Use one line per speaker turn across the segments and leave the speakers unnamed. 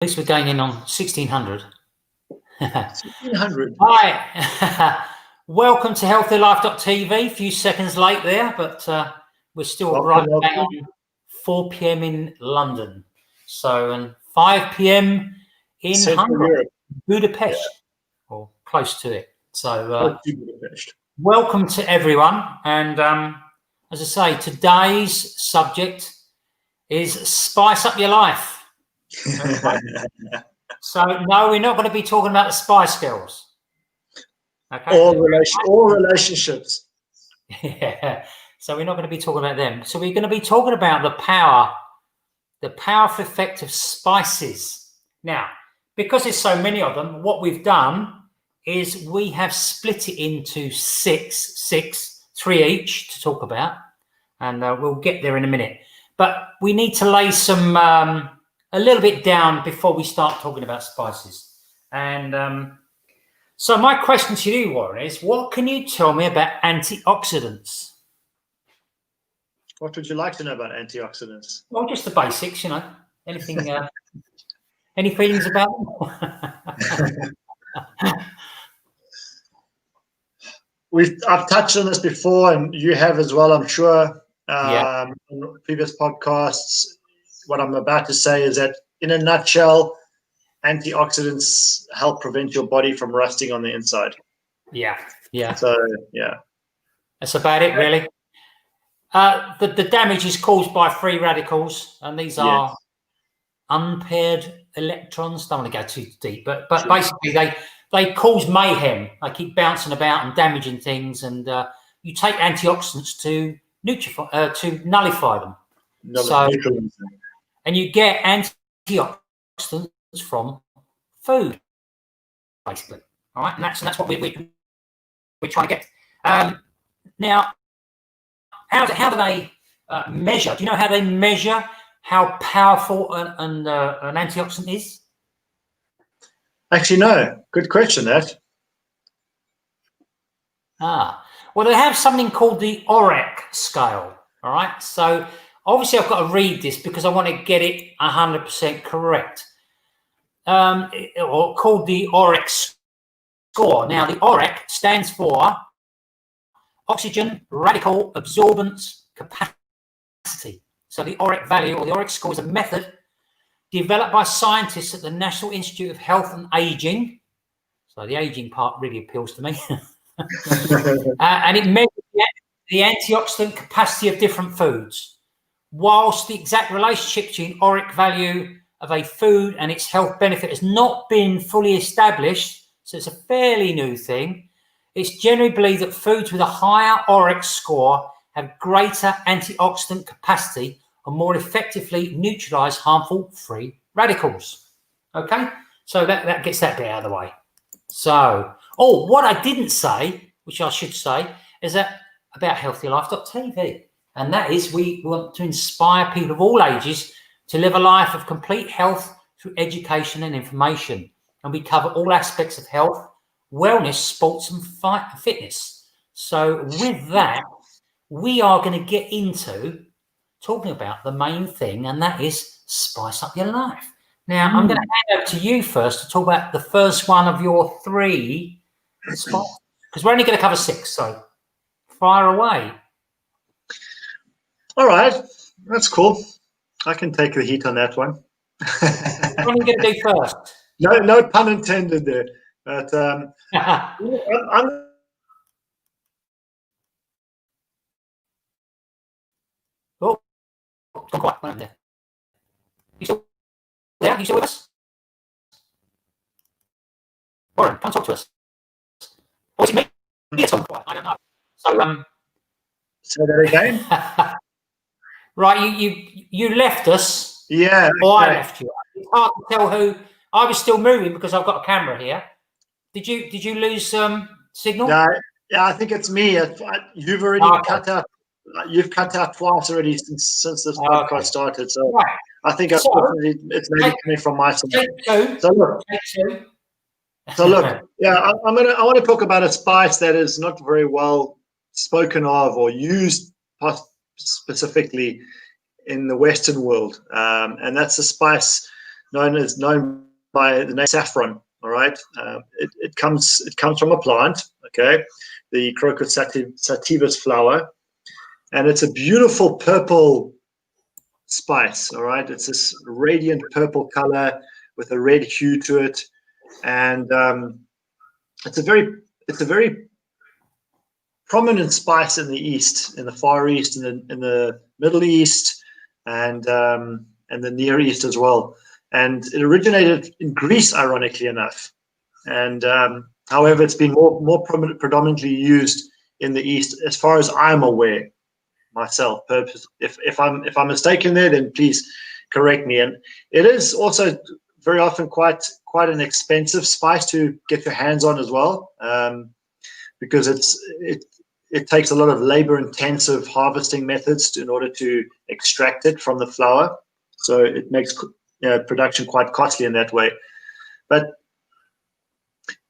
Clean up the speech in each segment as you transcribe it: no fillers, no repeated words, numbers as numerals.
least we're going in on 1600.
1600.
Hi. Welcome to healthylife.tv. A few seconds late there, but we're still right bang on 4 p.m. in London. So, and 5 p.m. in
Central
Hungary,
Europe.
Budapest, or close to it. So,
Budapest.
welcome to everyone. And as I say, today's subject is spice up your life. Okay? So, no, we're not going to be talking about the Spice Girls. Okay.
All relationships.
Yeah. So we're not going to be talking about them. So we're going to be talking about the powerful effect of spices. Now, because there's so many of them, what we've done is we have split it into three each to talk about, and we'll get there in a minute. But we need to lay some a little bit down before we start talking about spices. And so my question to you, Warren, is what can you tell me about antioxidants?
What would you like to know about antioxidants?
Well, just the basics, you know. Anything? Any feelings about them?
I've touched on this before, and you have as well, I'm sure.
Yeah.
In previous podcasts, what I'm about to say is that, in a nutshell, antioxidants help prevent your body from rusting on the inside.
Yeah. Yeah.
So, yeah.
That's about it, really. The damage is caused by free radicals, and these are unpaired electrons. Don't want to go too deep, but sure. Basically they cause mayhem. They keep bouncing about and damaging things, and you take antioxidants to nullify them. And you get antioxidants from food, basically. All right, and that's what we're trying to get. Now, how do they measure? Do you know how they measure how powerful an antioxidant is?
Actually, no. Good question, that.
Well, they have something called the ORAC scale. All right. So obviously, I've got to read this because I want to get it 100% correct. Or called the ORAC score. Now, the ORAC stands for oxygen radical absorbance capacity. So the ORAC value, or the ORAC score, is a method developed by scientists at the National Institute of Health and Aging. So the aging part really appeals to me. And it measures the antioxidant capacity of different foods. Whilst the exact relationship between ORAC value of a food and its health benefit has not been fully established, so it's a fairly new thing, it's generally believed that foods with a higher ORAC score have greater antioxidant capacity and more effectively neutralize harmful free radicals. Okay, so that gets that bit out of the way. So, what I didn't say, which I should say, is that about healthylife.tv, and that is we want to inspire people of all ages to live a life of complete health through education and information, and we cover all aspects of health, wellness, sports, and fitness. So, with that, we are going to get into talking about the main thing, and that is spice up your life. Now, I'm going to hand over to you first to talk about the first one of your 3 spots, because we're only going to cover 6, so fire away.
All right, that's cool. I can take the heat on that one.
What are you going to do first?
No pun intended there. But
Oh, gone quiet. Right there. You still there? You still with us? Warren, come talk to us. Or is it me? It's gone quiet. I don't know. So,
say that again.
Right, you left us.
Yeah.
Or I left you. It's hard to tell who. I was still moving because I've got a camera here. Did you lose signal?
Yeah, I think it's me. You've already cut out. You've cut out twice already since this podcast started. So right. I think it's maybe coming from my side. So look, yeah, I want to talk about a spice that is not very well spoken of or used specifically in the Western world, and that's a spice known by the name saffron. All right, it comes from a plant. Okay, the Crocus sativus flower, and it's a beautiful purple spice. All right, it's this radiant purple color with a red hue to it, and it's a very prominent spice in the East, in the Far East, in the Middle East, and the Near East as well. And it originated in Greece, ironically enough. And however, it's been more predominantly used in the East, as far as I'm aware myself. If I'm mistaken there, then please correct me. And it is also very often quite an expensive spice to get your hands on as well, because it takes a lot of labor-intensive harvesting methods in order to extract it from the flower. So it makes production quite costly in that way. But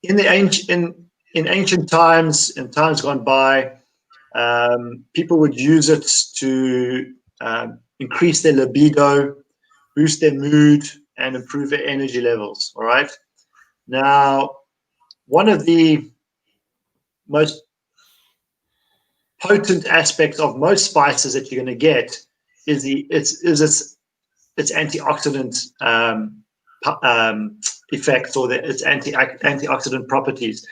in ancient times, in times gone by, people would use it to increase their libido, boost their mood, and improve their energy levels. All right. Now, one of the most potent aspects of most spices that you're going to get is its antioxidant effects, or its antioxidant properties.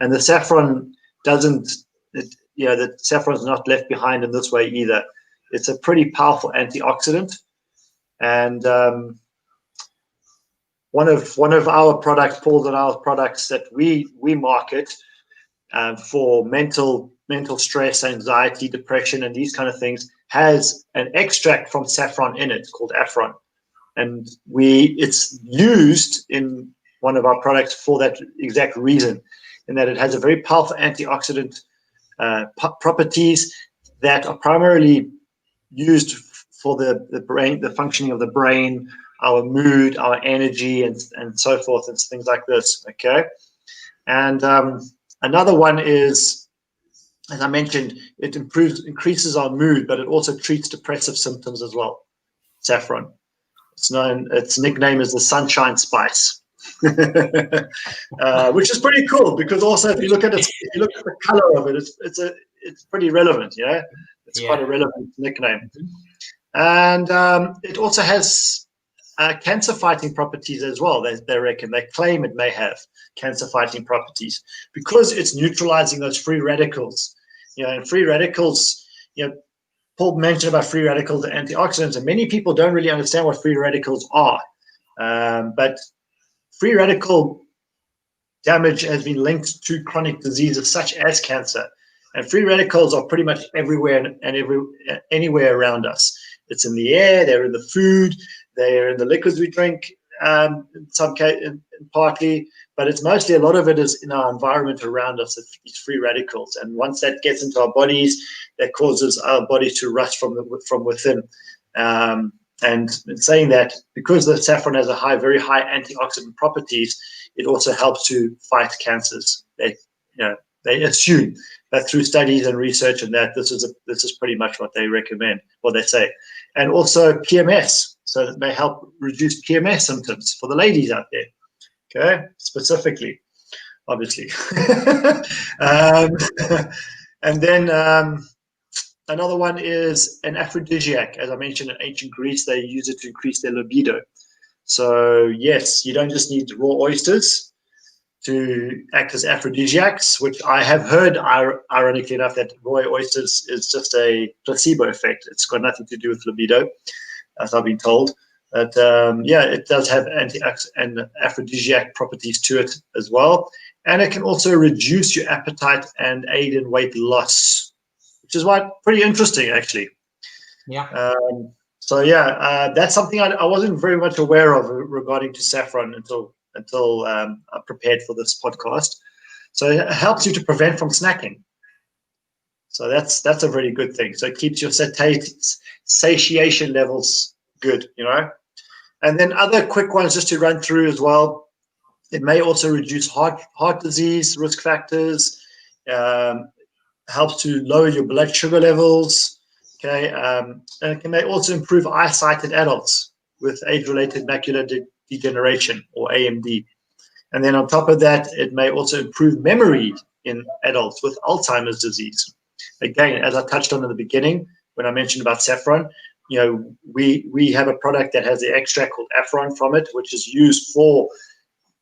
And the saffron the saffron's not left behind in this way either. It's a pretty powerful antioxidant, and one of our products, Paul's and our products that we market for mental stress, anxiety, depression, and these kind of things, has an extract from saffron in it called Affron, and it's used in one of our products for that exact reason, in that it has a very powerful antioxidant properties that are primarily used for the brain, the functioning of the brain, our mood, our energy, and so forth, and things like this. Okay, and another one is, as I mentioned, it increases our mood, but it also treats depressive symptoms as well. Saffron. Its nickname is the sunshine spice, which is pretty cool, because also if you look at the color of it, it's pretty relevant. Yeah, it's quite a relevant nickname, and it also has cancer-fighting properties as well. They claim it may have cancer-fighting properties because it's neutralizing those free radicals. And free radicals, Paul mentioned about free radicals and antioxidants, and many people don't really understand what free radicals are. But free radical damage has been linked to chronic diseases such as cancer. And free radicals are pretty much everywhere and anywhere around us. It's in the air, they're in the food, they're in the liquids we drink, in some case, partly, but it's mostly, a lot of it is in our environment around us, these free radicals. And once that gets into our bodies, that causes our bodies to rust from within. And in saying that, because the saffron has very high antioxidant properties, it also helps to fight cancers. They assume that through studies and research, and that this is pretty much what they recommend, what they say. And also PMS, so that may help reduce PMS symptoms for the ladies out there. Okay, specifically, obviously. And then another one is an aphrodisiac. As I mentioned, in ancient Greece, they use it to increase their libido. So yes, you don't just need raw oysters to act as aphrodisiacs, which I have heard, ironically enough, that raw oysters is just a placebo effect. It's got nothing to do with libido, as I've been told. But it does have antioxidant and aphrodisiac properties to it as well. And it can also reduce your appetite and aid in weight loss, which is pretty interesting, actually.
Yeah.
That's something I wasn't very much aware of regarding to saffron until I prepared for this podcast. So it helps you to prevent from snacking. So that's a very good thing. So it keeps your satiation levels good, And then other quick ones just to run through as well. It may also reduce heart disease risk factors. Helps to lower your blood sugar levels. Okay, and it may also improve eyesight in adults with age-related macular degeneration, or AMD. And then on top of that, it may also improve memory in adults with Alzheimer's disease. Again, as I touched on in the beginning, when I mentioned about saffron, we have a product that has the extract called Affron from it, which is used for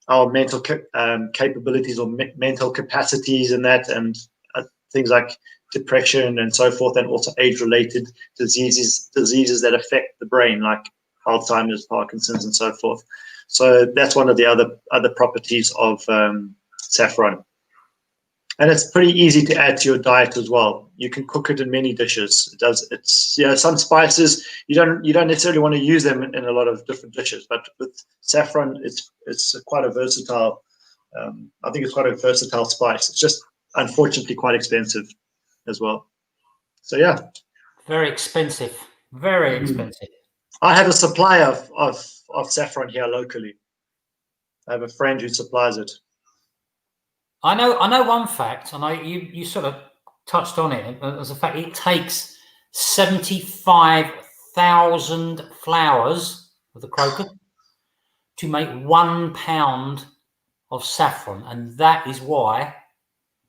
our mental capabilities or mental capacities and that, and things like depression and so forth, and also age-related diseases that affect the brain, like Alzheimer's, Parkinson's, and so forth. So that's one of the other properties of saffron. And it's pretty easy to add to your diet as well. You can cook it in many dishes. It's some spices you don't necessarily want to use them in a lot of different dishes, but with saffron, it's quite a versatile. I think it's quite a versatile spice. It's just unfortunately quite expensive as well. So yeah,
very expensive. Very expensive.
I have a supply of saffron here locally. I have a friend who supplies it.
I know one fact, and you sort of touched on it as a fact. It takes 75,000 flowers of the crocus to make 1 pound of saffron, and that is why,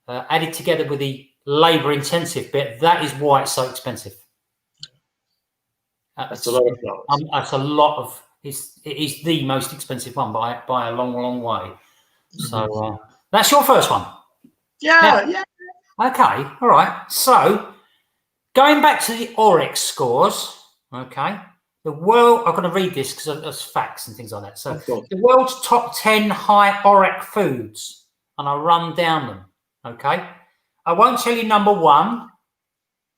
added together with the labor-intensive bit, that is why it's so expensive.
That's a lot of flowers.
That's a lot of. It is the most expensive one by a long, long way. So. That's your first one.
Yeah.
Okay, all right. So, going back to the OREC scores, okay, I'm going to read this because there's facts and things like that. So, the world's top 10 high OREC foods, and I'll run down them, okay? I won't tell you number one,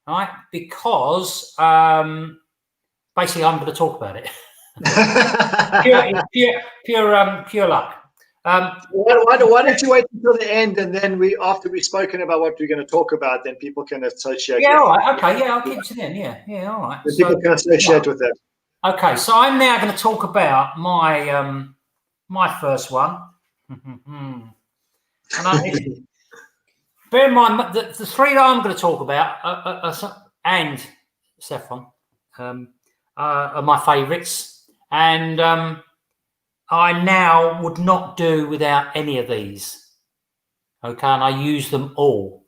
all right, because basically I'm going to talk about it. pure luck.
Why don't you wait until the end, and then after we've spoken about what we're going to talk about, then people can associate.
Yeah, all right, okay, yeah, I'll keep it to the end. Yeah, all right.
So, people can associate with that.
Okay, so I'm now going to talk about my my first one. And bear in mind the three that I'm going to talk about and saffron are my favourites, and I now would not do without any of these. Okay, and I use them all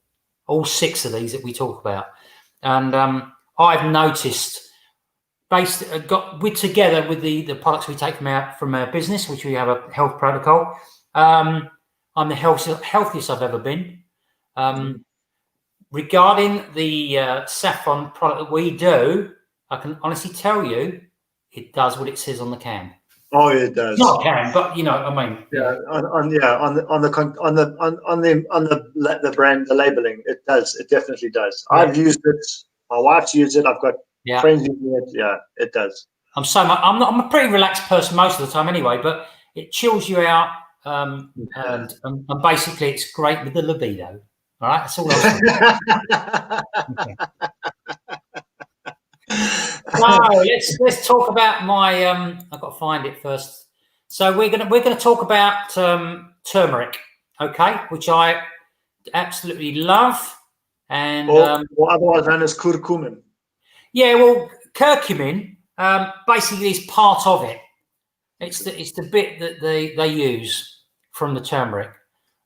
6 of these that we talk about. And I've noticed, together with the products we take from our business, which we have a health protocol, I'm the healthiest I've ever been. Regarding the saffron product that we do, I can honestly tell you, it does what it says on the can.
Oh, it does.
Not can, but you know, I mean,
yeah, on the brand, the labeling, it does. It definitely does. Yeah. I've used it. My wife's used it. I've got friends using it. Yeah, it does.
I'm a pretty relaxed person most of the time, anyway. But it chills you out, and basically, it's great with the libido. All right, that's all I was saying. So let's talk about my. I've got to find it first. So we're gonna talk about turmeric, okay, which I absolutely love, and
or otherwise known as curcumin.
Yeah, well, curcumin basically is part of it. It's the bit that they use from the turmeric.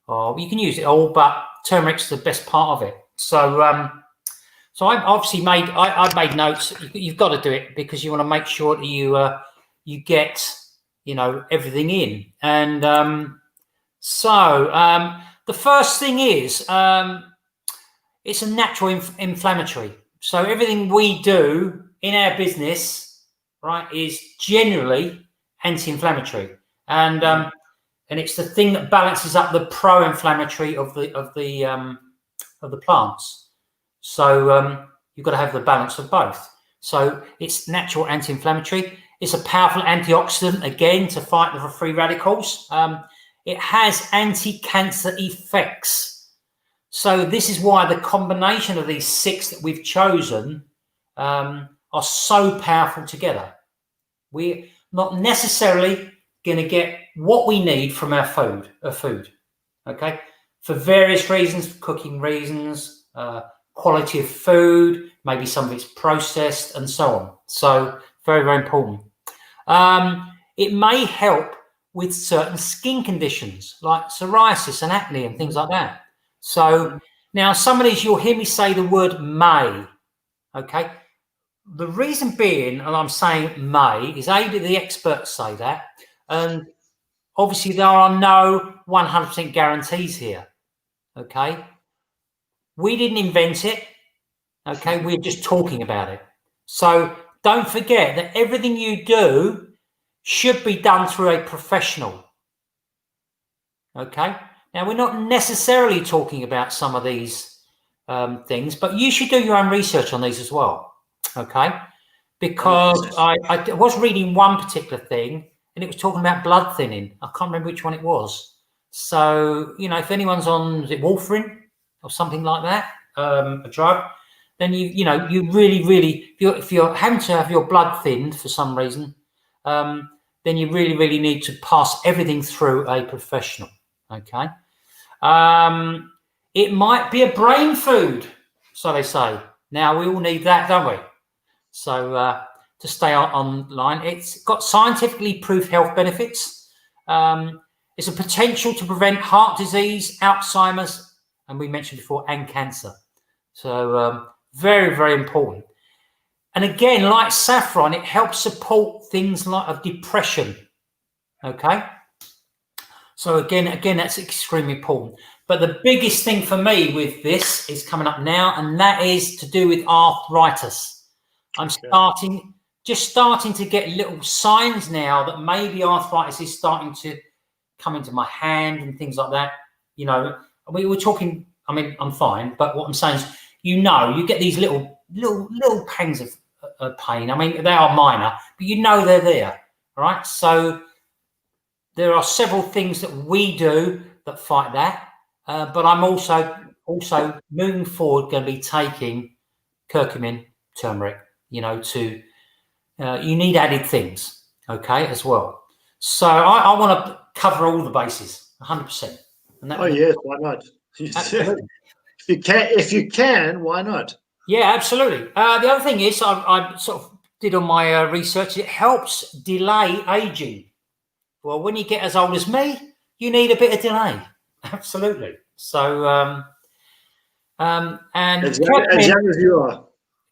Or you can use it all, but turmeric's the best part of it. So So I obviously I've made notes. You've got to do it because you want to make sure that you get everything in. And the first thing is it's a natural inflammatory. So everything we do in our business, right, is generally anti-inflammatory, and it's the thing that balances up the pro-inflammatory of the plants. So you've got to have the balance of both. So it's natural anti-inflammatory. It's a powerful antioxidant, again, to fight the free radicals. It has anti-cancer effects. So this is why the combination of these 6 that we've chosen are so powerful together. We're not necessarily going to get what we need from our food, okay? For various reasons, cooking reasons, quality of food, maybe some of it's processed and so on. So very, very important. It may help with certain skin conditions like psoriasis and acne and things like that. So now some of these, you'll hear me say the word may, okay? The reason being, and I'm saying may, is A, the experts say that, and obviously there are no 100% guarantees here, okay? We didn't invent it, okay? We're just talking about it. So don't forget that everything you do should be done through a professional, okay? Now, we're not necessarily talking about some of these things, but you should do your own research on these as well, okay? Because I was reading one particular thing, and it was talking about blood thinning. I can't remember which one it was. So, you know, if anyone's on, is it warfarin or something like that, a drug, then you really, if you're having to have your blood thinned for some reason, then you really need to pass everything through a professional. Okay. It might be a brain food, so they say. Now we all need that, don't we? So to stay online, it's got scientifically proved health benefits. It's a potential to prevent heart disease, Alzheimer's, and we mentioned before, and cancer. So very important. And again, like saffron, it helps support things like of depression. Okay. So again, that's extremely important. But the biggest thing for me with this is coming up now, and that is to do with arthritis. I'm starting to get little signs now that maybe arthritis is starting to come into my hand and things like that. You know, we were talking, I mean, I'm fine, but what I'm saying is, you know, you get these little pangs of pain. I mean, they are minor, but you know they're there, all right? So there are several things that we do that fight that, but I'm also moving forward going to be taking curcumin, turmeric, you know, to you need added things, okay, as well. So I want to cover all the bases, 100%.
Yes, why not? If you can, why not?
Yeah, absolutely. The other thing is, I sort of did on my research, it helps delay aging. Well, when you get as old as me, you need a bit of delay. Absolutely. So, and
as young as you are.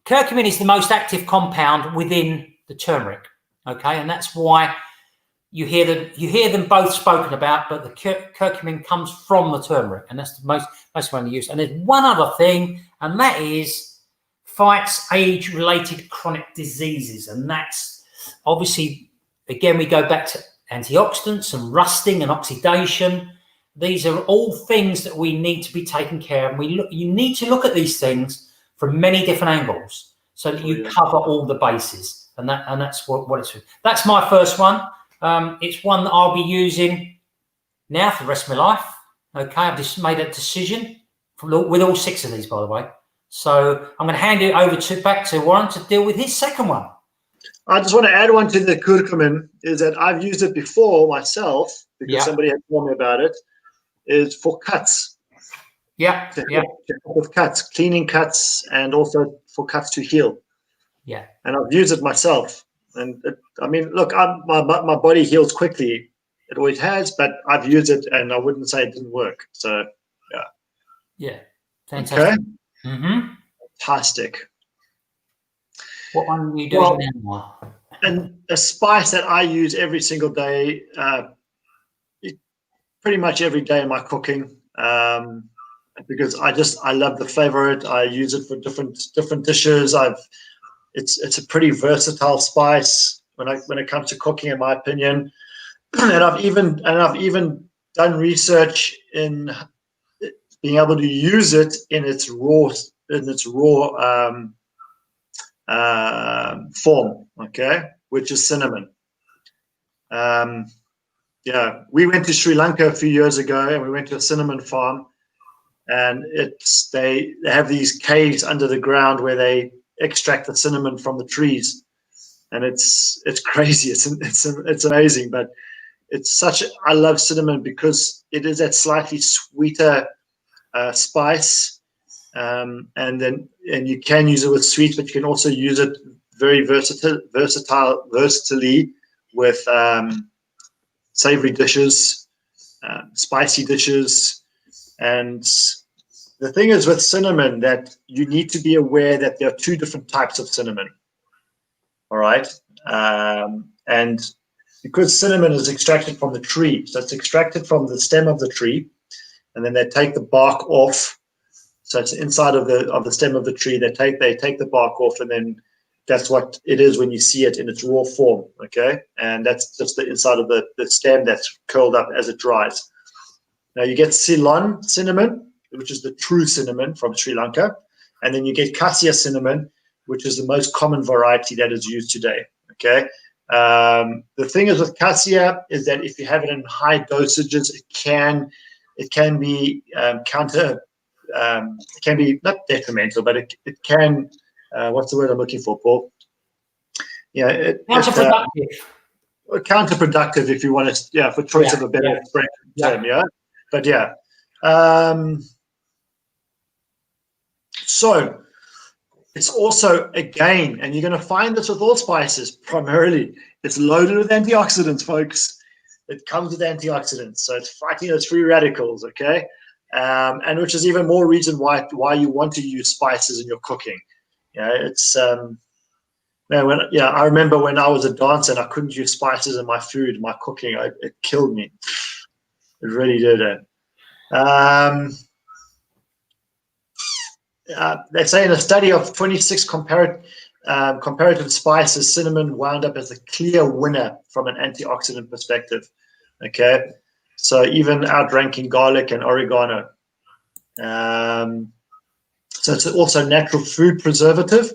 Curcumin is the most active compound within the turmeric. Okay, and that's why you hear them both spoken about, but the curcumin comes from the turmeric, and that's the most one used. And there's one other thing, and that is fights age-related chronic diseases, and that's obviously, again, we go back to antioxidants and rusting and oxidation. These are all things that we need to be taken care of. You need to look at these things from many different angles so that you cover all the bases, and that's what it's. That's my first one. It's one that I'll be using now for the rest of my life. Okay, I've just made a decision with all 6 of these, by the way. So I'm going to hand it over back to Warren to deal with his second one.
I just want to add one to the curcumin, is that I've used it before myself because somebody had told me about it, is for cuts.
Yeah.
With cuts, cleaning cuts, and also for cuts to heal.
Yeah. And
I've used it myself. And I mean, look, my body heals quickly. It always has, but I've used it, and I wouldn't say it didn't work. So, yeah.
Yeah. Fantastic.
Okay. Mm-hmm. Fantastic.
What one are you doing now?
And a spice that I use every single day, pretty much every day in my cooking, because I love the flavor of it. I use it for different dishes. It's a pretty versatile spice when it comes to cooking, in my opinion. And I've even done research in being able to use it in its raw form, okay, which is cinnamon. We went to Sri Lanka a few years ago, and we went to a cinnamon farm, and they have these caves under the ground where they extract the cinnamon from the trees, and it's crazy. It's amazing, but I love cinnamon because it is that slightly sweeter spice, and you can use it with sweets, but you can also use it very versatilely with savory dishes, spicy dishes. And the thing is with cinnamon that you need to be aware that there are two different types of cinnamon. All right. And because cinnamon is extracted from the tree, so it's extracted from the stem of the tree, and then they take the bark off. So it's inside of the stem of the tree. They take the bark off, and then that's what it is when you see it in its raw form. Okay, and that's just the inside of the stem that's curled up as it dries. Now you get Ceylon cinnamon, which is the true cinnamon from Sri Lanka, and then you get Cassia cinnamon, which is the most common variety that is used today. Okay. The thing is with cassia is that if you have it in high dosages, it can be it can be not detrimental, but it can what's the word I'm looking for, Paul? Yeah,
counterproductive.
Counterproductive, if you want to, for choice of a better expression term, But yeah, so. It's also, again, and you're going to find this with all spices, primarily, it's loaded with antioxidants, folks. It comes with antioxidants, so it's fighting those free radicals, okay? And which is even more reason why you want to use spices in your cooking. It's I remember when I was a dancer and I couldn't use spices in my food, my cooking, it killed me. It really did. They say in a study of 26 comparative spices, cinnamon wound up as a clear winner from an antioxidant perspective. Okay, so even outranking garlic and oregano. So it's also a natural food preservative,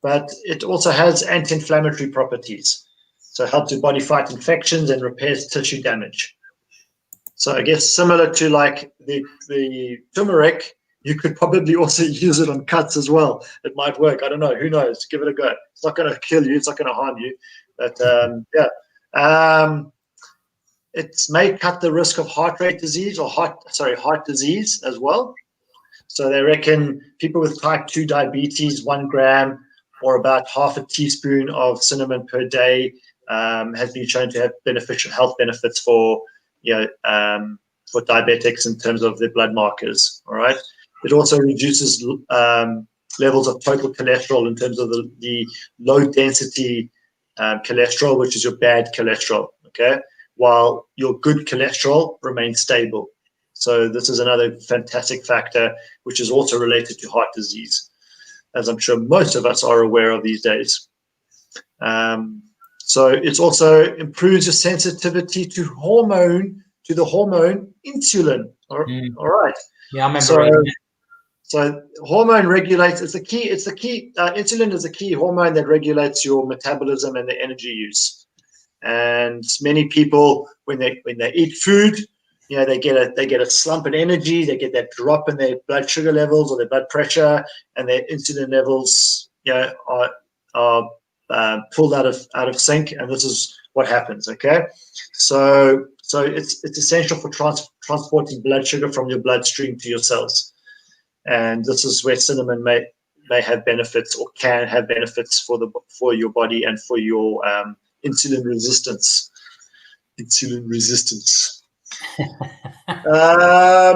but it also has anti-inflammatory properties. So it helps your body fight infections and repairs tissue damage. So I guess similar to like the turmeric, you could probably also use it on cuts as well. It might work. I don't know. Who knows? Give it a go. It's not going to kill you. It's not going to harm you. But it may cut the risk of heart disease as well. So they reckon people with type 2 diabetes, 1 gram or about half a teaspoon of cinnamon per day has been shown to have beneficial health benefits for diabetics in terms of their blood markers. All right. It also reduces levels of total cholesterol in terms of the low density cholesterol, which is your bad cholesterol, okay? While your good cholesterol remains stable. So this is another fantastic factor, which is also related to heart disease, as I'm sure most of us are aware of these days. So it also improves your sensitivity to the hormone insulin. All right.
Yeah, I remember.
So hormone regulates. It's the key. Insulin is the key hormone that regulates your metabolism and the energy use. And many people, when they eat food, they get a slump in energy. They get that drop in their blood sugar levels or their blood pressure, and their insulin levels, are pulled out of sync. And this is what happens. Okay, so it's essential for transporting blood sugar from your bloodstream to your cells. And this is where cinnamon may have benefits or can have benefits for your body and for your insulin resistance.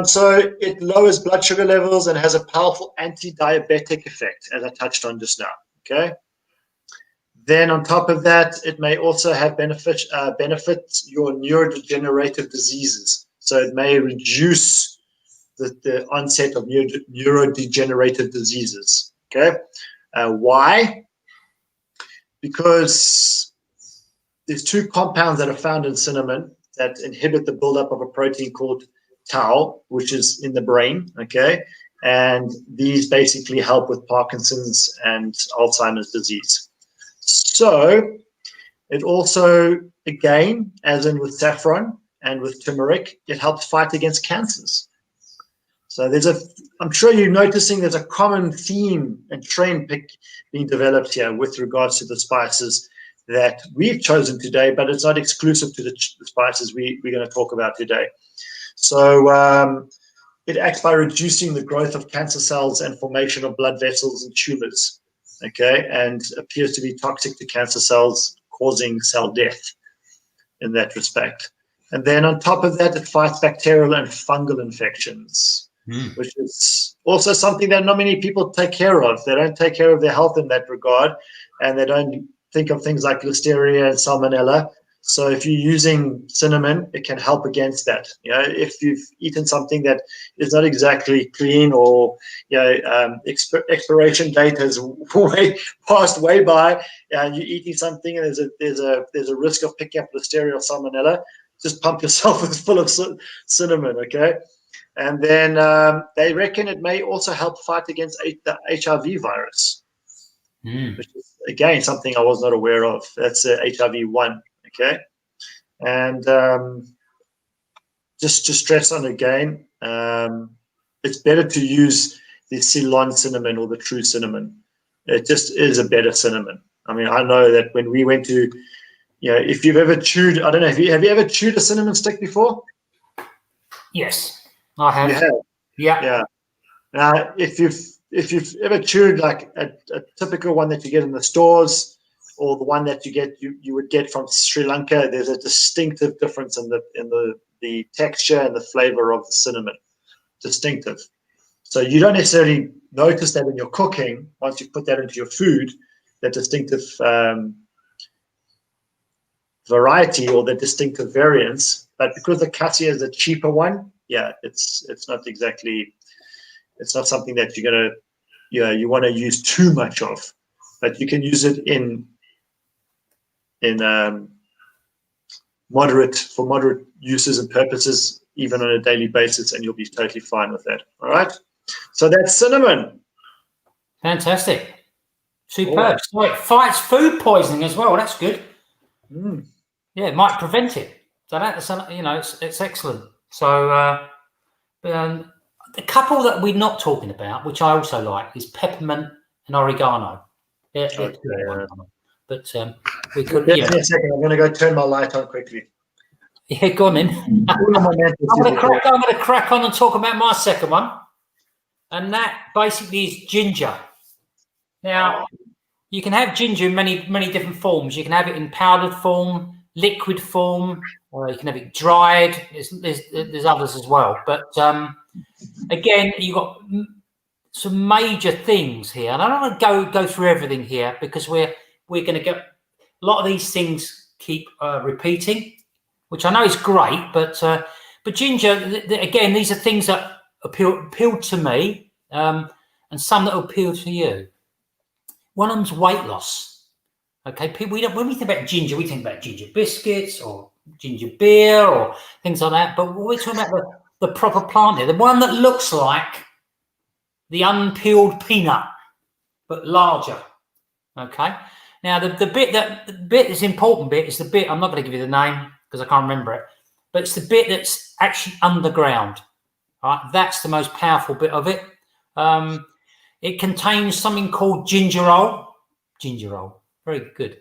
So it lowers blood sugar levels and has a powerful anti-diabetic effect, as I touched on just now. Okay. Then on top of that, it may also have benefit your neurodegenerative diseases. So it may reduce the onset of neurodegenerative diseases. Okay, why? Because there's two compounds that are found in cinnamon that inhibit the buildup of a protein called tau, which is in the brain. Okay, and these basically help with Parkinson's and Alzheimer's disease. So it also, again, as in with saffron and with turmeric, it helps fight against cancers. So I'm sure you're noticing there's a common theme and trend being developed here with regards to the spices that we've chosen today, but it's not exclusive to the spices we're going to talk about today. So it acts by reducing the growth of cancer cells and formation of blood vessels and tumors, okay, and appears to be toxic to cancer cells, causing cell death in that respect. And then on top of that, it fights bacterial and fungal infections, which is also something that not many people take care of. They don't take care of their health in that regard, and they don't think of things like Listeria and Salmonella. So if you're using cinnamon, it can help against that. You know, if you've eaten something that is not exactly clean, or expiration date has passed way by, and you're eating something and there's a risk of picking up Listeria or Salmonella, just pump yourself full of cinnamon, okay? And then they reckon it may also help fight against the HIV virus, which is, again, something I was not aware of. That's HIV-1. Okay, and just to stress on again, it's better to use the Ceylon cinnamon or the true cinnamon. It just is a better cinnamon. I mean, I know that when we went to, if you've ever chewed, I don't know, have you ever chewed a cinnamon stick before?
Yes, I have.
You have?
Yeah.
Now, if you've ever chewed like a typical one that you get in the stores, or the one that you would get from Sri Lanka, there's a distinctive difference in the texture and the flavor of the cinnamon. Distinctive. So you don't necessarily notice that in your cooking once you put that into your food, that distinctive variety or the distinctive variance. But because the cassia is a cheaper one, it's not something that you're gonna you want to use too much of. But you can use it in moderate uses and purposes, even on a daily basis, and you'll be totally fine with that. All right. So that's cinnamon.
Fantastic. Superb. So it fights food poisoning as well. That's good. Yeah, it might prevent it. So that's it's excellent. So the couple that we're not talking about, which I also like, is peppermint and oregano. But we could.
Give me a second. I'm going to go turn my light on quickly.
Yeah, go on then. I'm going to crack on and talk about my second one, and that basically is ginger. Now, you can have ginger in many different forms. You can have it in powdered form, liquid form, or you can have it dried. There's others as well. But again, you've got some major things here, and I don't want to go through everything here because we're going to get a lot of these things keep repeating, which I know is great, but ginger, again, these are things that appeal to me, and some that appeal to you. One of them's weight loss. Okay, people, when we think about ginger, we think about ginger biscuits or ginger beer or things like that, but we're talking about the proper plant here, the one that looks like the unpeeled peanut, but larger. Okay. Now the bit that's important bit is the bit, I'm not going to give you the name because I can't remember it, but it's the bit that's actually underground. All right, that's the most powerful bit of it. It contains something called gingerol, very good,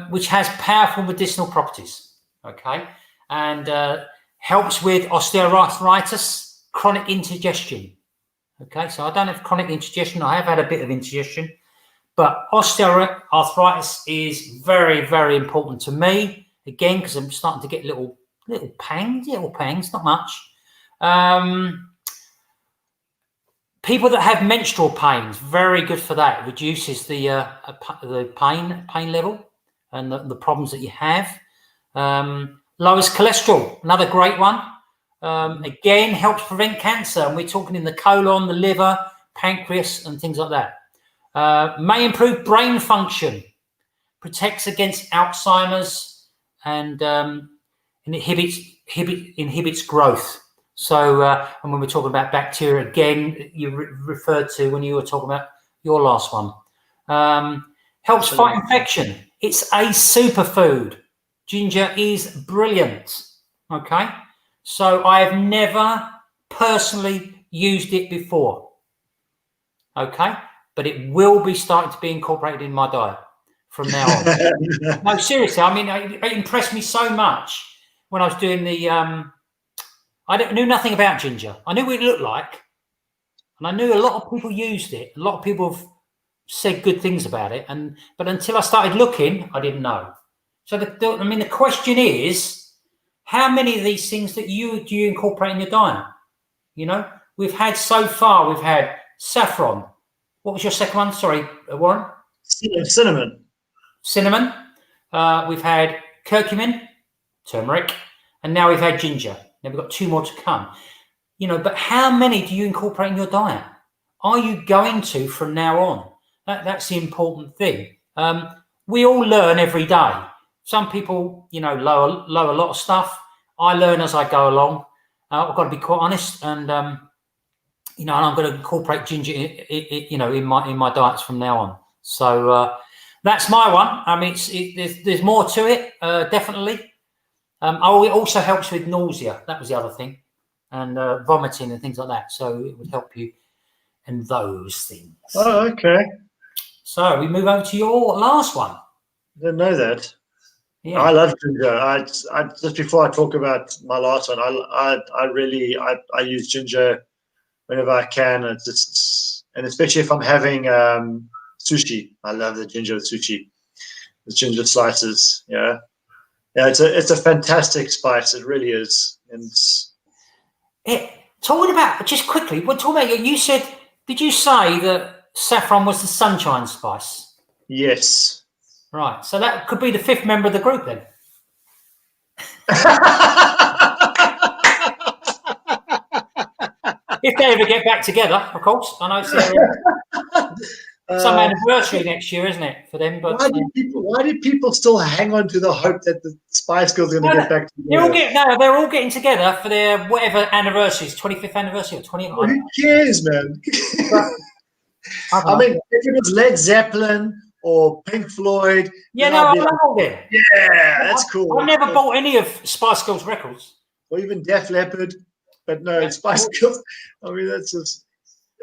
which has powerful medicinal properties. Okay, and helps with osteoarthritis, chronic indigestion. Okay, so I don't have chronic indigestion. I have had a bit of indigestion, but osteoarthritis is very, very important to me. Again, because I'm starting to get little pangs, not much. People that have menstrual pains, very good for that. It reduces the pain level and the problems that you have. Lowers cholesterol, another great one. Again, helps prevent cancer, and we're talking in the colon, the liver, pancreas, and things like that. May improve brain function, protects against Alzheimer's, and inhibits growth. So, and when we're talking about bacteria, again, you referred to when you were talking about your last one. Helps fight infection. It's a superfood. Ginger is brilliant. Okay. So I have never personally used it before. Okay. But it will be starting to be incorporated in my diet from now on. No, seriously. I mean, it impressed me so much when I was doing the, I knew nothing about ginger. I knew what it looked like. And I knew a lot of people used it. A lot of people have said good things about it. But until I started looking, I didn't know. So, the question is, how many of these things that do you incorporate in your diet? You know, we've had so far, we've had saffron. What was your second one? Sorry, Warren?
Cinnamon.
Cinnamon. We've had curcumin, turmeric, and now we've had ginger. Now we've got 2 more to come. You know, but how many do you incorporate in your diet? Are you going to from now on? That's the important thing. We all learn every day. Some people, you know, know a lot of stuff. I learn as I go along. I've got to be quite honest, and you know, and I'm going to incorporate ginger, you know, in my diets from now on. So that's my one. I mean, there's more to it, definitely. Oh, it also helps with nausea. That was the other thing, and vomiting and things like that. So it would help you in those things.
Oh, okay.
So we move over to your last one.
Didn't know that.
Yeah.
I love ginger. I just before I talk about my last one, I use ginger whenever I can. It's just, and especially if I'm having sushi. I love the ginger with sushi. The ginger slices. Yeah. It's a fantastic spice. It really is. And
talking about, just quickly, we're talking about, you said, did you say that saffron was the sunshine spice?
yes.
Right. So that could be the 5th member of the group then. If they ever get back together, of course. I know it's some anniversary next year, isn't it, for them? But
why do people still hang on to the hope that the Spice Girls are going to get back together?
They're all getting together for their whatever anniversaries, 25th anniversary or 20th.
Well, who cares, man? I mean, if it was Led Zeppelin or Pink Floyd,
yeah, no, I love all them.
Yeah, that's cool.
I never bought any of Spice Girls records,
or even Def Leppard, but no, Spice Girls. I mean, that's just.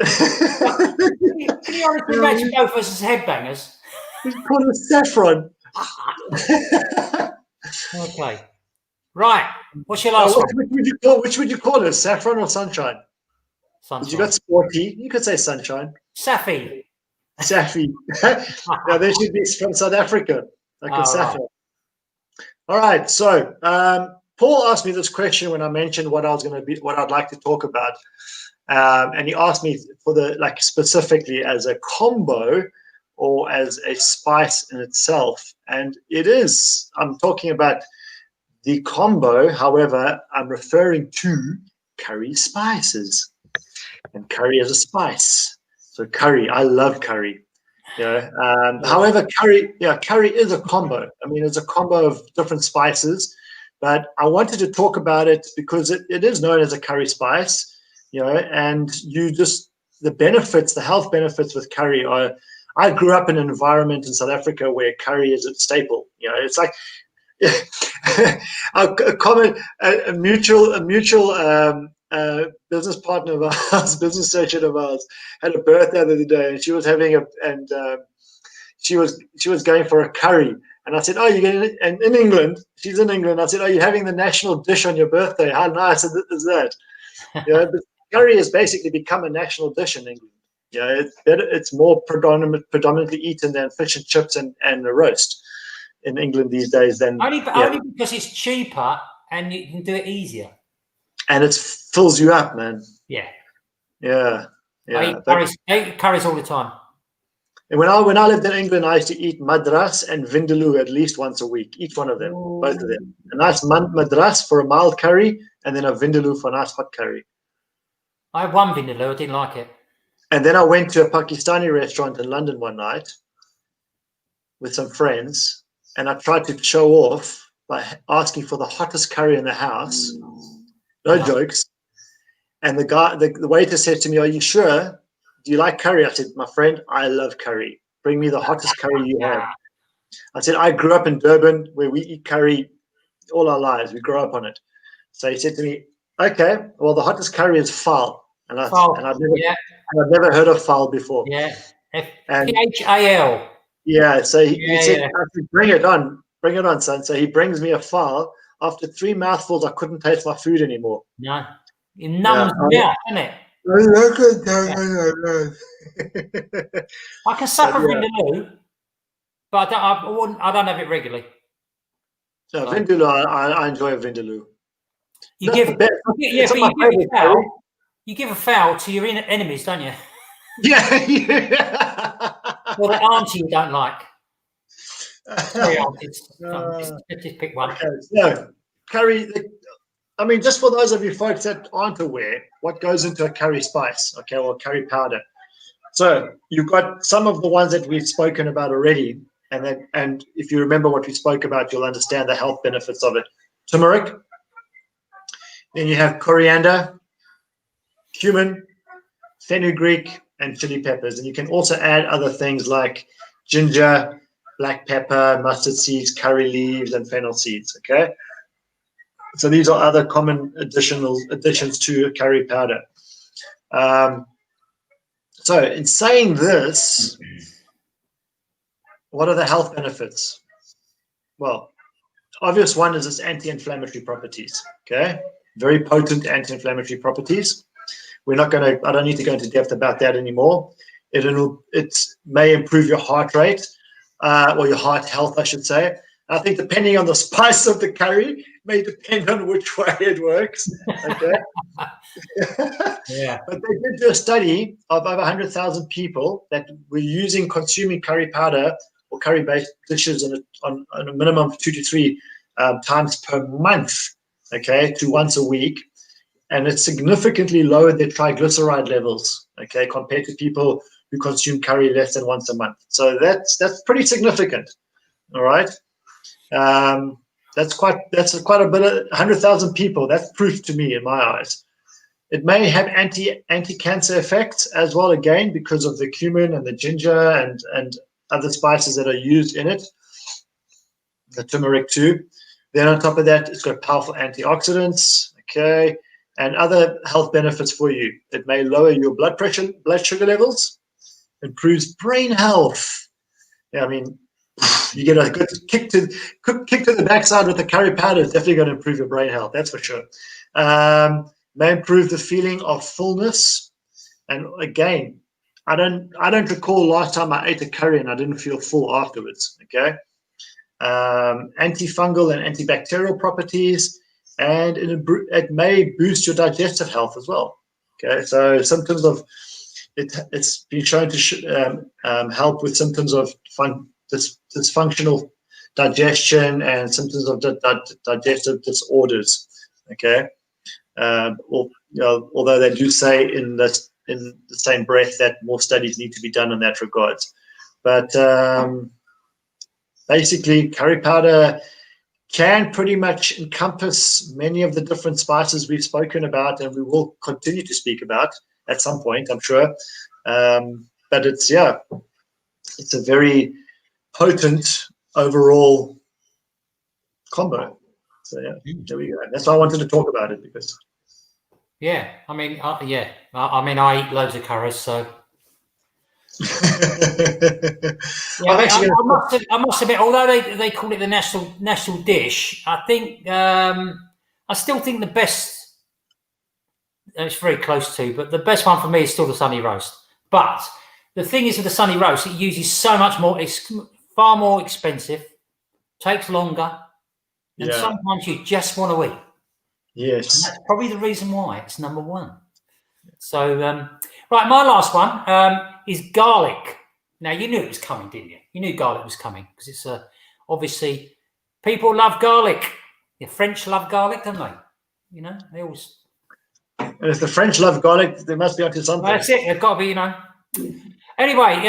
Can you honestly imagine both of us as headbangers?
We call it saffron.
Okay. Right. What's your last one?
Which would you call it? Saffron or sunshine?
Sunshine.
You got sporty. You could say sunshine.
Saffy.
Saffy. Now they should be from South Africa. Like saffron. Right. All right. So Paul asked me this question when I mentioned what I'd like to talk about. And he asked me for specifically as a combo or as a spice in itself. And it is, I'm talking about the combo. However, I'm referring to curry spices, and curry as a spice. So curry, I love curry. However, curry is a combo. I mean, it's a combo of different spices, but I wanted to talk about it because it is known as a curry spice. And the health benefits with curry are, I grew up in an environment in South Africa where curry is a staple. It's like a mutual business partner of ours, business associate of ours, had a birthday the other day, and she was having she was going for a curry. And I said, "Oh, you're getting?" And in England, she's in England. I said, "Oh, you're having the national dish on your birthday? How nice is that?" But curry has basically become a national dish in England. It's more predominantly eaten than fish and chips and a roast in England these days.
Only because it's cheaper and you can do it easier.
And it fills you up, man.
Yeah.
I
eat curries all the time.
And when I lived in England, I used to eat madras and vindaloo at least once a week. Each one of them, both of them. A nice madras for a mild curry, and then a vindaloo for a nice hot curry.
I had one vindaloo. I didn't like it.
And then I went to a Pakistani restaurant in London one night with some friends, and I tried to show off by asking for the hottest curry in the house. No jokes. And the waiter said to me, "Are you sure? Do you like curry?" I said, "My friend, I love curry. Bring me the hottest curry you have." I said, "I grew up in Durban where we eat curry all our lives. We grew up on it." So he said to me, "Okay, well, the hottest curry is fal." And I've never heard of fal before.
Yeah. Phal.
Yeah. So he said, "I said, bring it on, son." So he brings me a fal. After 3 mouthfuls, I couldn't taste my food anymore.
No. It numbs me out, doesn't it? I can suck a vindaloo, but I don't have it regularly.
No, vindaloo, I enjoy a vindaloo.
You
No,
give,
but
yeah,
it's
but
my
you give a
favorite curry.
foul. You give a foul to your enemies, don't you?
Yeah.
Or the auntie you don't like. Sorry, aunties. Just pick one.
Okay, so curry. I mean, just for those of you folks that aren't aware, what goes into a curry spice, okay, or curry powder. So you've got some of the ones that we've spoken about already, and if you remember what we spoke about, you'll understand the health benefits of it. Turmeric. Then you have coriander, cumin, fenugreek, and chili peppers. And you can also add other things like ginger, black pepper, mustard seeds, curry leaves, and fennel seeds. Okay. So these are other common additions to curry powder. So in saying this, what are the health benefits? Well, obvious one is its anti-inflammatory properties. Okay. Very potent anti-inflammatory properties. We're not going to, I don't need to go into depth about that anymore. It may improve your heart rate, or your heart health, I should say. I think depending on the spice of the curry, may depend on which way it works. Okay.
Yeah.
But they did do a study of over 100,000 people that were consuming curry powder or curry-based dishes on a minimum of 2 to 3 times per month, okay, to once a week. And it significantly lowered their triglyceride levels, okay, compared to people who consume curry less than once a month. So that's pretty significant, all right? That's quite a bit of 100,000 people. That's proof to me in my eyes. It may have anti-cancer effects as well, again, because of the cumin and the ginger and other spices that are used in it, the turmeric too. Then on top of that, it's got powerful antioxidants, okay, and other health benefits for you. It may lower your blood pressure, blood sugar levels, improves brain health. Yeah, I mean, you get a good kick to the backside with the curry powder. It's definitely going to improve your brain health. That's for sure. May improve the feeling of fullness. And again, I don't recall last time I ate a curry and I didn't feel full afterwards. Okay. Antifungal and antibacterial properties, and it may boost your digestive health as well. Okay, so symptoms of it's been shown to help with symptoms of dysfunctional digestion and symptoms of digestive disorders. Okay, although they do say in the same breath that more studies need to be done in that regard, but basically, curry powder can pretty much encompass many of the different spices we've spoken about, and we will continue to speak about at some point, I'm sure. But it's a very potent overall combo. So there we go. That's why I wanted to talk about it, because
I mean, I eat loads of curries, so. I must admit, although they call it the national dish, I think I still think the best, and it's very close to, but the best one for me is still the sunny roast. But the thing is with the sunny roast, it uses so much more. It's far more expensive, takes longer, and sometimes you just want to eat.
Yes,
and that's probably the reason why it's number one. So, right, my last one is garlic. Now, you knew it was coming, didn't you? You knew garlic was coming because it's obviously people love garlic. The French love garlic, don't they? You know, they always.
And if the French love garlic, they must be onto something.
That's it. They've got to be, you know. Anyway,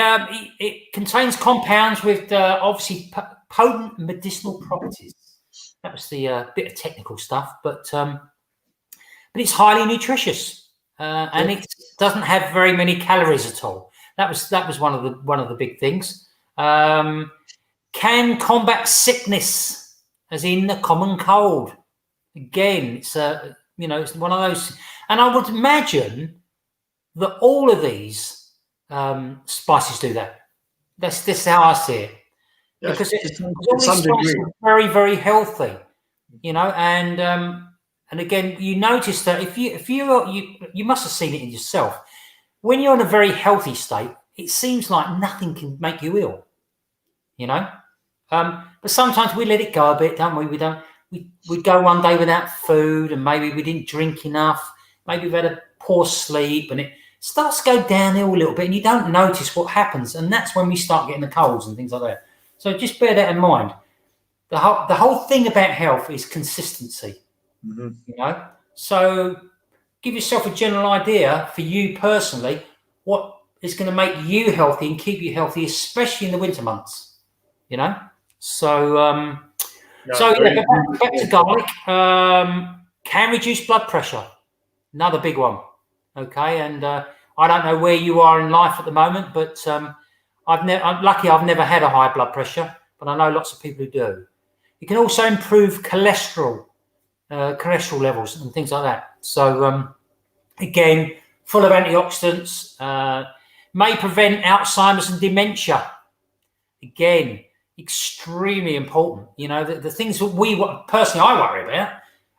it contains compounds with obviously potent medicinal properties. That was the bit of technical stuff, but it's highly nutritious, and it doesn't have very many calories at all. That was one of the big things. Can combat sickness, as in the common cold. Again, it's it's one of those, and I would imagine that all of these spices do that. That's how I see it, because all these spices are very, very healthy, and again, you notice that if you must have seen it in yourself. When you're in a very healthy state, it seems like nothing can make you ill, But sometimes we let it go a bit, don't we? We don't. we'd go one day without food, and maybe we didn't drink enough, maybe we've had a poor sleep, and it starts to go downhill a little bit, and you don't notice what happens, and that's when we start getting the colds and things like that. So just bear that in mind. The whole thing about health is consistency. You know, so give yourself a general idea for you personally what is going to make you healthy and keep you healthy, especially in the winter months. You know, so back to garlic. Can reduce blood pressure. Another big one. Okay, and I don't know where you are in life at the moment, but I'm lucky I've never had a high blood pressure, but I know lots of people who do. It can also improve cholesterol levels and things like that. So again, full of antioxidants, may prevent Alzheimer's and dementia. Again, extremely important. You know, the things that personally I worry about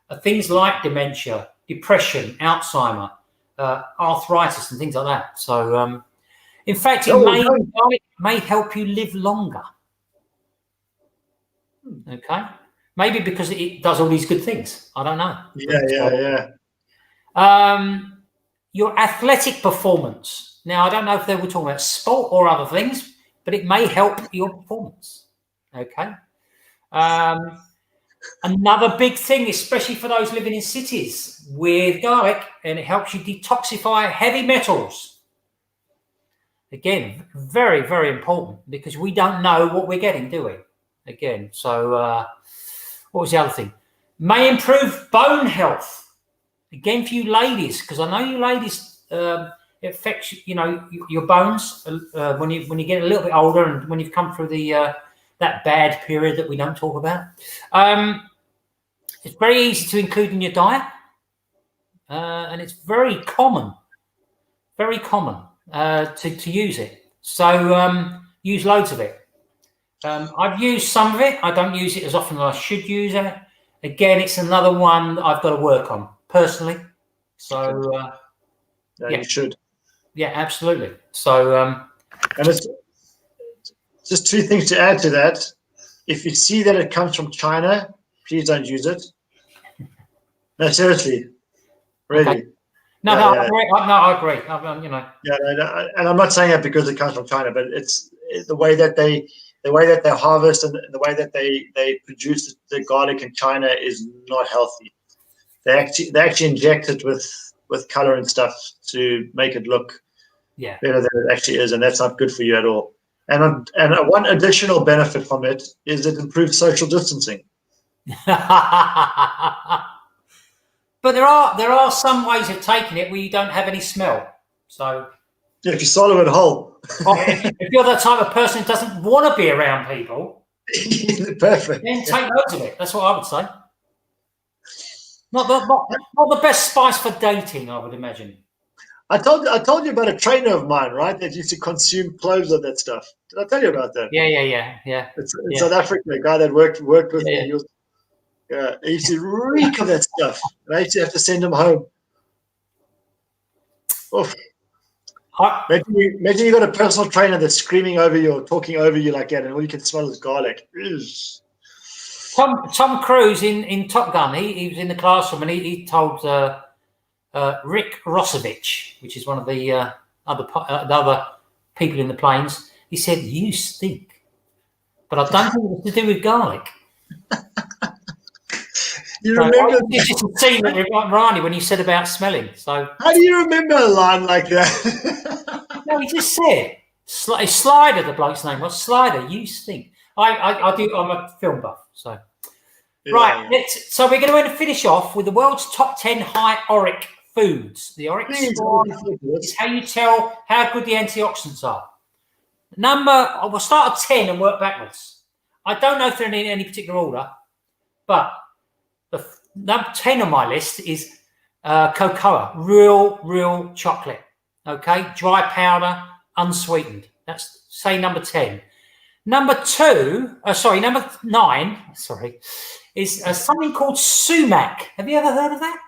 are things like dementia, depression, Alzheimer, arthritis, and things like that. So, in fact, it may help you live longer. Okay, maybe because it does all these good things. I don't know. Your athletic performance. Now, I don't know if they were talking about sport or other things, but it may help your performance. Okay. Another big thing, especially for those living in cities, with garlic, and it helps you detoxify heavy metals. Again, very, very important, because we don't know what we're getting, do we? Again, so what was the other thing? May improve bone health. Again, for you ladies, because I know you ladies, it affects your bones when you get a little bit older, and when you've come through that bad period that we don't talk about. It's very easy to include in your diet, and it's very common to use it. So use loads of it. I've used some of it. I don't use it as often as I should use it. Again, it's another one that I've got to work on personally. So
you should.
Yeah, absolutely. So
and it's just two things to add to that. If you see that it comes from China, please don't use it. No, seriously, really.
Okay. I agree.
And I'm not saying that because it comes from China, but it's the way that they harvest and the way that they produce the garlic in China is not healthy. They actually inject it with color and stuff to make it look better than it actually is, and that's not good for you at all. And one additional benefit from it is it improves social distancing.
But there are some ways of taking it where you don't have any smell. So
if you swallow it whole.
If you're that type of person who doesn't want to be around people,
perfect.
Then take loads of it. That's what I would say. Not the best spice for dating, I would imagine.
I told you about a trainer of mine, right? That used to consume cloves of that stuff. Did I tell you about that?
Yeah.
It's in South Africa, a guy that worked with me. He used to reek of that stuff, and I used to have to send him home. Oof. Imagine you got a personal trainer that's screaming over you or talking over you like that, and all you can smell is garlic.
Tom Cruise in Top Gun, he was in the classroom, and he told Rick Rossovich, which is one of the other people in the planes, he said, "You stink," but I don't think it was to do with garlic.
You remember?
It's just a scene with Rani when you said about smelling. So
how do you remember a line like that?
No, he just said Slider. The bloke's name was Slider. You stink. I do. I'm a film buff, so right. So we're going to finish off with the world's top 10 high ORAC foods. The ORAC score is how you tell how good the antioxidants are. We'll start at 10 and work backwards. I don't know if they're in any particular order, but the number 10 on my list is cocoa, real chocolate. Okay, dry powder, unsweetened. That's say number 10. Number 9. Is something called sumac. Have you ever heard of that?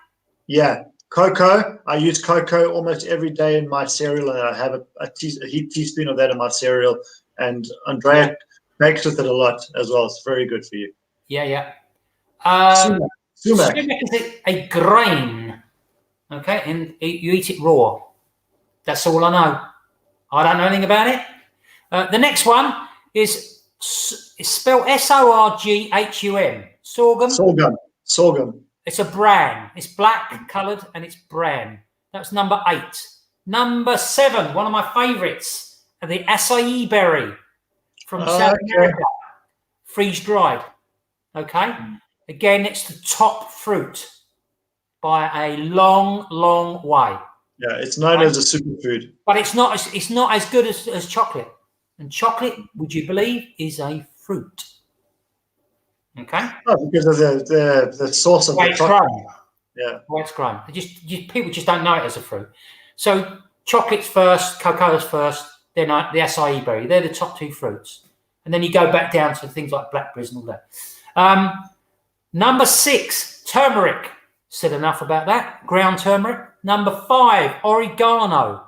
Yeah, cocoa. I use cocoa almost every day in my cereal, and I have a teaspoon of that in my cereal. And Andrea makes with it a lot as well. It's very good for you.
Yeah.
Sumac.
Sumac is a grain, okay, and you eat it raw. That's all I know. I don't know anything about it. The next one is spelled Sorghum. Sorghum.
Sorghum.
It's a bran. It's black coloured and it's bran. That's number 8. Number 7, one of my favourites, the acai berry from South America, freeze dried. Okay. Again, it's the top fruit by a long, long way.
Yeah, it's known as a superfood.
But it's not as good as chocolate. And chocolate, would you believe, is a fruit. Okay?
Oh, because of the source of the chocolate. Yeah.
Why it's grown. People just don't know it as a fruit. So chocolate's first, cocoa's first, then the acai berry. They're the top 2 fruits. And then you go back down to things like blackberries and all that. Number 6, turmeric. Said enough about that. Ground turmeric. Number 5, oregano.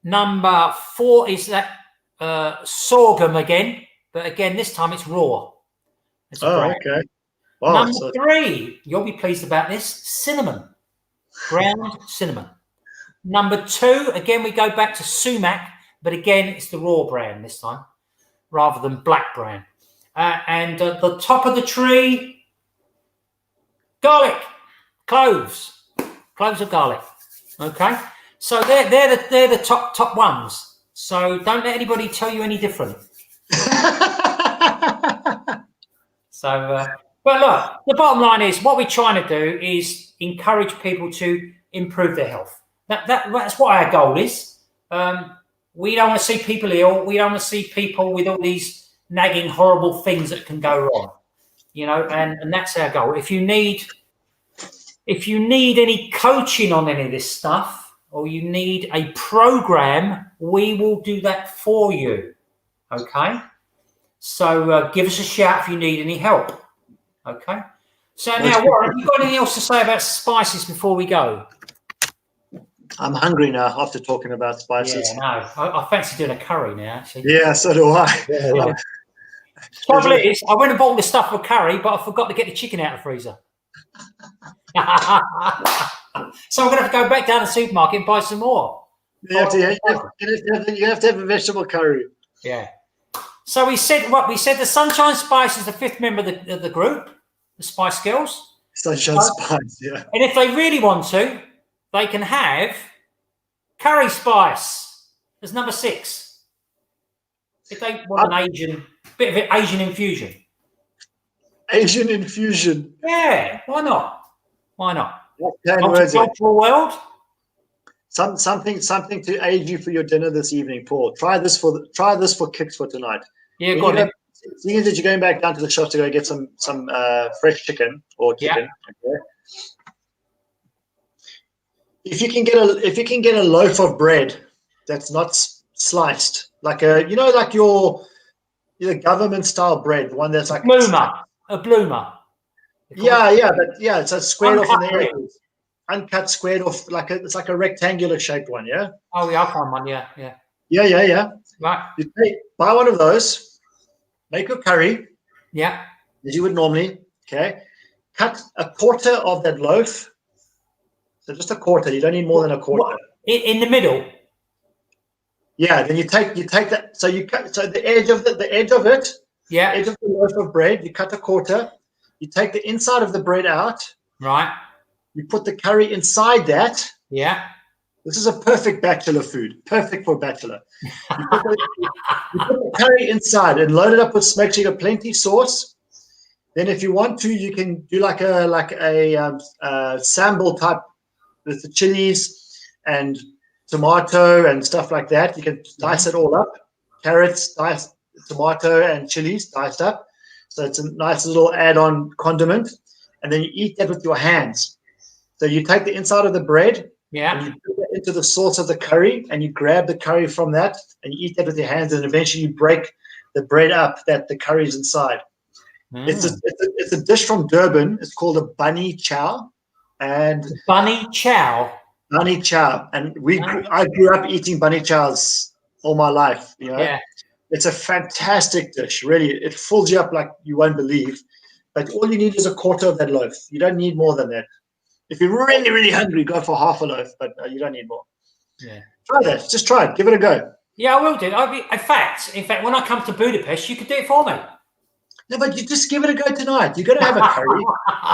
Number 4 is that sorghum again, but again this time it's raw. It's
okay. Wow,
Number 3, you'll be pleased about this, cinnamon. Ground cinnamon. Number 2, again we go back to sumac, but again it's the raw brand this time, rather than black brand. And the top of the tree, garlic, cloves of garlic. Okay, so they're the top ones. So don't let anybody tell you any different. So, but look, the bottom line is what we're trying to do is encourage people to improve their health. That's what our goal is. We don't want to see people ill. We don't want to see people with all these nagging, horrible things that can go wrong. You know, and that's our goal. If you need any coaching on any of this stuff, or you need a program, we will do that for you. Okay? So give us a shout if you need any help. Okay? So now, Warren, have you got anything else to say about spices before we go?
I'm hungry now after talking about spices.
Yeah, no. I fancy doing a curry now, actually.
Yeah, so do I.
Yeah. Trouble is, I went and bought the stuff for curry, but I forgot to get the chicken out of the freezer. So I'm going to have to go back down to the supermarket and buy some more.
You have to have a vegetable curry.
Yeah. So we said what? We said the Sunshine Spice is the 5th member of the group, the Spice Girls.
Sunshine Spice, yeah.
And if they really want to, they can have curry spice as number 6. If they want an bit of Asian infusion.
Asian infusion.
Yeah, why not? Why not?
Multicultural
world.
Something to aid you for your dinner this evening, Paul. Try this for kicks for tonight.
Yeah, go on.
Seeing that you're going back down to the shop to go get some fresh chicken or chicken.
Yeah.
Okay. If you can get a loaf of bread that's not sliced, like your government style bread, the one that's like
a bloomer.
It's a squared off in the edges, uncut, squared off, it's like a rectangular shaped one. Yeah.
Oh yeah, I'll find one. Yeah.
Right. Buy one of those. Make your curry.
Yeah.
As you would normally. Okay. Cut a quarter of that loaf. So just a quarter. You don't need more than a quarter.
In the middle.
Yeah. Then you take that. So you cut. So the edge of it.
Yeah.
Edge of the loaf of bread. You cut a quarter. You take the inside of the bread out.
Right.
You put the curry inside that.
Yeah.
This is a perfect bachelor food. Perfect for a bachelor. You put the curry inside and load it up with smoke. So you got plenty sauce. Then, if you want to, you can do like a sambal type with the chilies and tomato and stuff like that. You can dice it all up. Carrots, diced, tomato and chilies diced up. So it's a nice little add-on condiment. And then you eat that with your hands. So you take the inside of the bread.
Yeah.
And you put that into the sauce of the curry, and you grab the curry from that, and you eat that with your hands, and eventually you break the bread up that the curry is inside. It's a dish from Durban. It's called a bunny chow. And
bunny chow.
Bunny chow. And I grew up eating bunny chows all my life. You know?
Yeah.
It's a fantastic dish. Really, it fills you up like you won't believe. But all you need is a quarter of that loaf. You don't need more than that. If you're really, really hungry, go for half a loaf, but you don't need more.
Yeah.
Try that. Just try it. Give it a go.
Yeah, I will do. In fact, when I come to Budapest, you could do it for me.
No, but you just give it a go tonight. You're going to have a curry.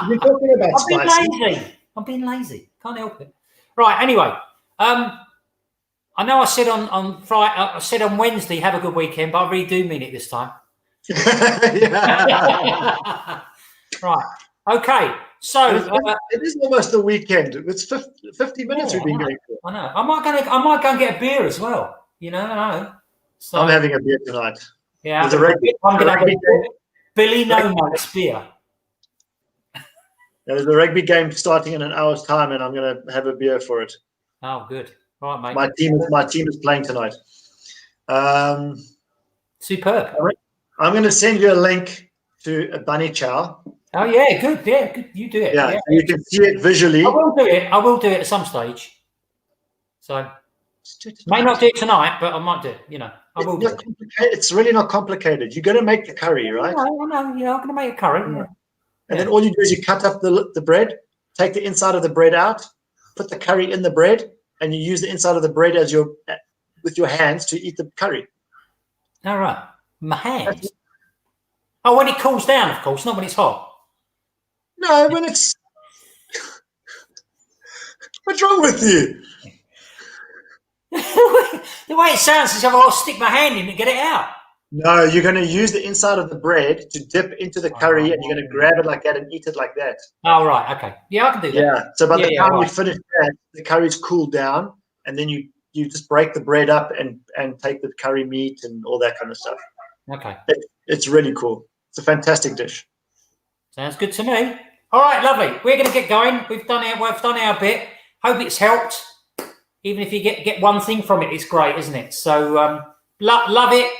You're talking about
I'm being
spicy.
lazy. I'm being lazy. Can't help it. Right. Anyway, I know I said on Friday, I said on Wednesday, have a good weekend, but I really do mean it this time.
Yeah.
Right. Okay. So
it is almost the weekend. It's 50 minutes we've been going for.
I know. I might go and get a beer as well. You know, I know. So,
I'm having a beer tonight.
Yeah,
I'm going to have
Billy No Mate's beer.
There's a rugby game starting in an hour's time, and I'm going to have a beer for it.
Oh, good. Right, mate.
My team is playing tonight.
Superb.
I'm going to send you a link to a bunny chow.
Oh yeah, good. Yeah, good. You do it.
Yeah, so you can see it visually.
I will do it. I will do it at some stage. So may not do it tonight, but I might do it. You know, I will do it.
It's really not complicated. You're going to make the curry, right?
I know. Yeah, I'm going to make a curry. Yeah.
And then all you do is you cut up the bread, take the inside of the bread out, put the curry in the bread, and you use the inside of the bread with your hands to eat the curry.
All right. My hands. Oh, when it cools down, of course, not when it's hot.
No, when it's. What's wrong with you?
The way it sounds is I'll stick my hand in and get it out.
No, you're going to use the inside of the bread to dip into the curry, and you're going to grab it like that and eat it like that.
Oh, right. Okay. Yeah, I can do that.
Yeah. So by the time
right.
you finish that, the curry's cooled down, and then you just break the bread up and take the curry meat and all that kind of stuff.
Okay.
It's really cool. It's a fantastic dish.
Sounds good to me. All right, lovely. We're going to get going. We've done our bit. Hope it's helped. Even if you get one thing from it, it's great, isn't it? So love it,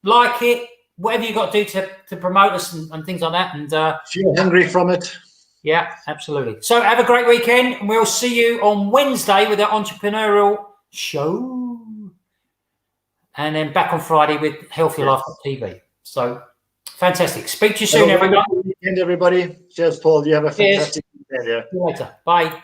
like it, whatever you got to do to promote us and things like that. And
if you're hungry from it.
Yeah, absolutely. So have a great weekend, and we'll see you on Wednesday with our entrepreneurial show, and then back on Friday with Healthy Life TV. So fantastic. Speak to you soon, everyone.
Weekend, everybody. Cheers, Paul. You have a fantastic weekend. Yeah.
See you later. Bye.